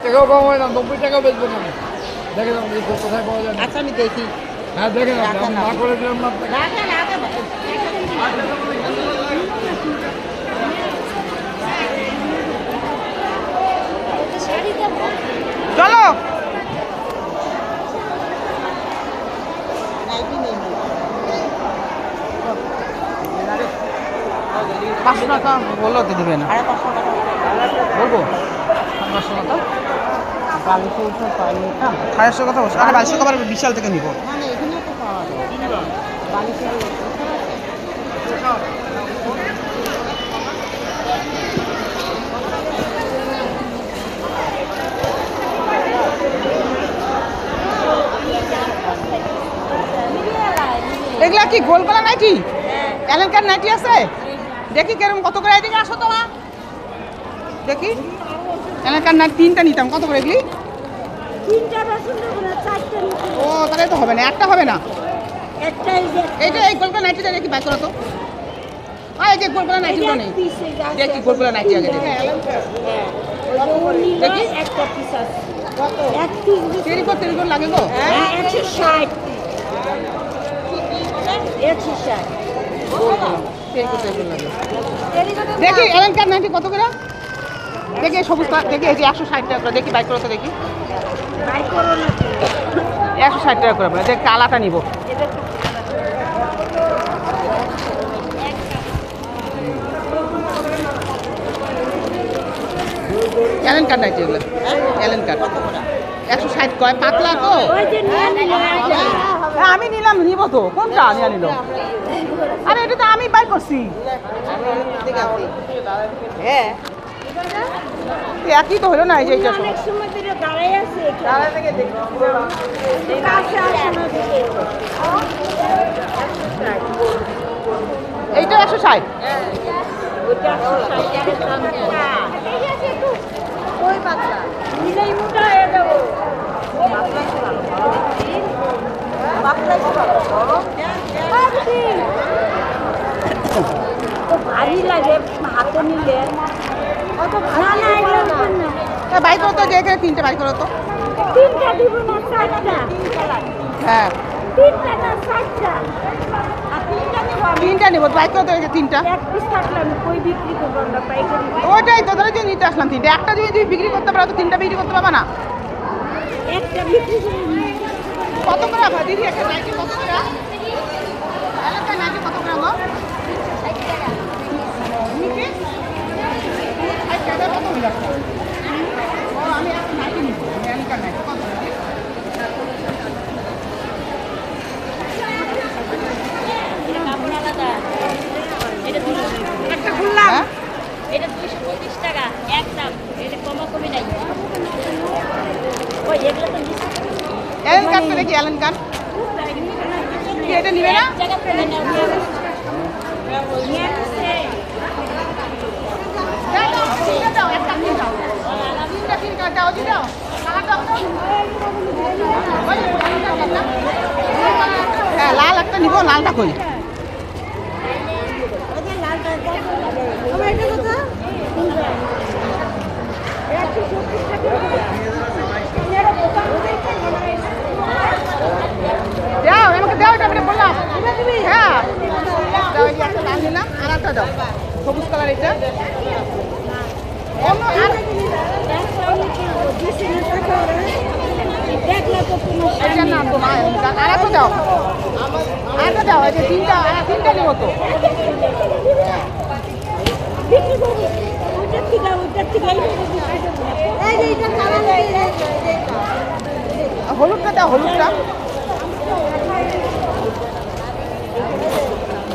টাকাও কম হয় না, 90 টাকাও বেচবো না। দেখে নাও কোথায় পাওয়া যায়। আচ্ছা আমি দেখি। হ্যাঁ দেখে নাও, আমি না করে দিলাম না আপনাকে। চলো। 500 টাকা বললো তো দিবে না। বলবো 500 টাকা। 500 কথা বলছো। আরে 500 টাকা বিশাল থেকে নিবো। এগুলা কি গোলগোলা নাইটি? এলেনকার নাইটি আছে? দেখি কেরম কত করে। এদিকে আসো তো মা, দেখি এলেনকার নাইটি 3টা নিতাম। কত করে এগুলি? ও তাহলে তো হবে না, একটা হবে না। এইটা এই গোলগোলা নাইটিটা দেখি বাই করো তো। এই যে গোলগোলা নাইটিগুলো নেই, দেখি গোলগোলা নাইটি আগে দেখি। দেখি তেরিকো তেরিকো লাগে গো। 160 দেখি এলেনকার নাইটি কত করে দেখি। সবুজটা দেখি, এই যে 160 টাকা করে। দেখি বাইক করো তো দেখি। 160 টাকা করে বলে। দেখ কালাটা নিব। এলেনকার নাইটি এগুলো। এলেনকার 160 কয়, পাতলা তো। হ্যাঁ আমি নিলাম, নিব তো। কোনটা নিয়ে নিল? আরে এটা তো আমি বাই করছি। হ্যাঁ একই তো হলো না। এই যে এইটা অনেক সময় ধরে দাঁড়াই আছে এইটা 160। ওই পাতলা নিলেই মোটা হয়ে যাবো। তো ভারী লাগে হাতে নিলে। অত ভাড়া না এগুলো না। বাই করো তো, যে এখানে 3টে বাই করো তো। 3টা দিব না 4টা। হ্যাঁ 3টা না 4টা। আর 3টা নেব আমি। 3টা নিব, বাই করো তো। এই যে 3টা। এক পিস থাকলে আমি কই বিক্রি করবো না পাইকারি। ওইটাই তো, ধরে যে নিতে আসলাম 3টে। একটা যদি তুমি বিক্রি করতে পারো তো 3টা বিক্রি করতে পারবা না? একটা বিক্রি করে নিয়ে কত করে আবার দিদি একটা নাইটি কত করে? এলাকার নাইটি কত করে গো? 60 টাকা। নিতে 60 টাকা কত হইল? ও আমি একটা নাইটি নিব। এলাকার নাইটি কত করে? একটা খুললাম। হ্যাঁ এটা 225 টাকা একদম। এটা কমাকমি নাই। ওই এগুলো তো নিচে এলাকার তো দেখি এলাকার কি এটা নিবে না? জায়গা ফেলে নাও। নিয়ে আসছে। দাও দাও, তিনটা দাও, একটা নিয়ে যাও। তিনটা দাও, দি দাও। কালারটা দাও। হ্যাঁ লাল একটা নিব। লালটা কই? দাও আমাকে, দাও এটা আমি বললাম। হ্যাঁ দাও, এই যে একটা লাল নিলাম, আর একটা দাও সবুজ কালার। এটা অন্য আর এটা না তো না, আর একটা দাও। আর একটা দাও। এই যে 3টা, আর 3টা নিব তো। হলুদটা দাও, হলুদটা।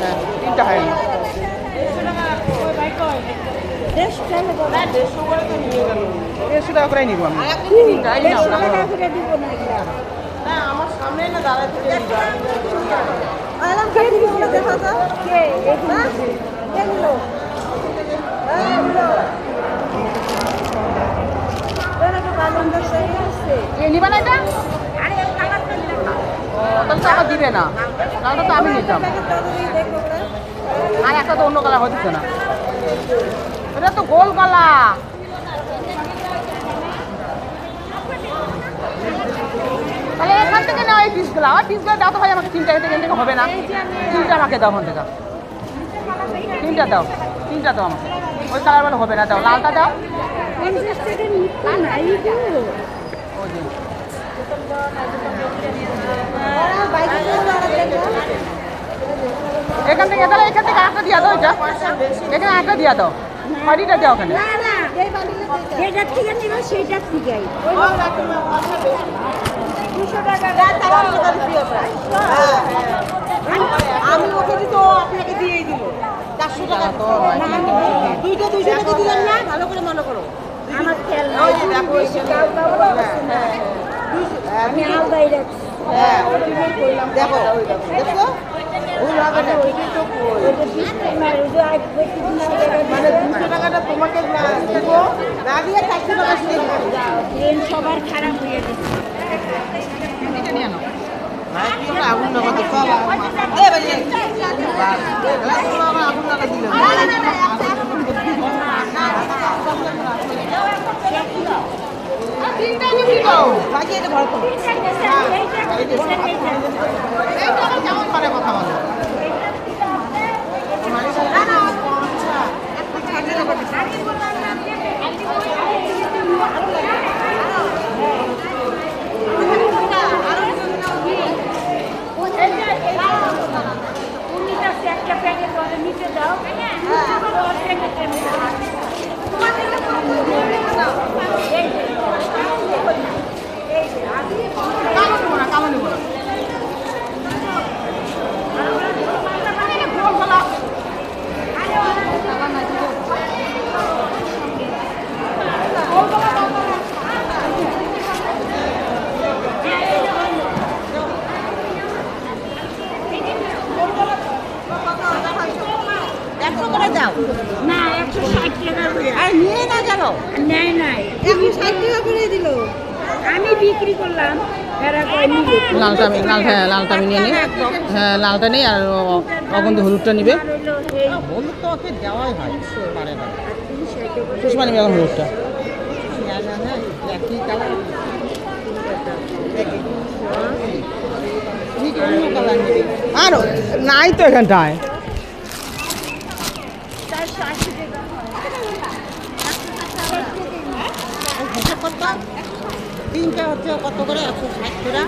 হ্যাঁ 3টা হয়নি। 150 টাকা করে নিব আমি। আমার সামনে না দাঁড়ায় থেকে নিবা না এটা? তাহলে তো আবার দিবে না, তাহলে তো আমি নিতাম। আর একটা তো অন্য কালার হচ্ছে না, এটা তো গোল গলা। পিসগুলো আমার পিসগুলো দাও তো ভাই আমাকে তিনটা এখান থেকে হবে না তিনটা আমাকে দাও ওখান থেকে তিনটা দাও আমাকে ওই কালারগুলো হবে না দাও লালটা দাও ওই যে এখান থেকে তাহলে এখান থেকে একটা দিয়া দাও এটা এখানে একটা দিয়া দাও বাড়িটা দাও ওখানে যেটার থেকে নিল সেইটার থেকেই আমি ওকে দিত আপনাকে দিয়েই দিল 400 টাকা তো দুইটা 200 টাকা দিলাম না ভালো করে মনে করো আমার খেয়াল ওই যে দেখো আমি আলদাই রাখছি দেখো দেখো ভুল হবে না মানে 200 টাকাটা তোমাকে দিব না দিয়ে 400 টাকা শুনে ট্রেন সবার খারাপ হয়ে গেছে এটা নিয়ে আনো আগুন লাগা তো সব এ বাড়ি আগুন লাগা দিল তিনটা নিবি তো বাকি এটা ভরত এইটা কেমন করে কথা বলো একটা প্যাকেট নিচে দাও কালো নিব না না 160 টাকা করে আর নিয়ে না গেল নেয় নাই 160 টাকা করে দিল আমি বিক্রি করলাম এরা কয় নিবে লালটা আমি লালটা আমি নিয়ে নিই হ্যাঁ লালটা নেই আর অগন্ধি হলুদটা নিবে হলুদ তো ওকে দেওয়াই হয় পারে না সুষমা নিবে এখন হলুদটা আর নাই তো এখানটায় তিনটা হচ্ছে কত করে 160 টাকা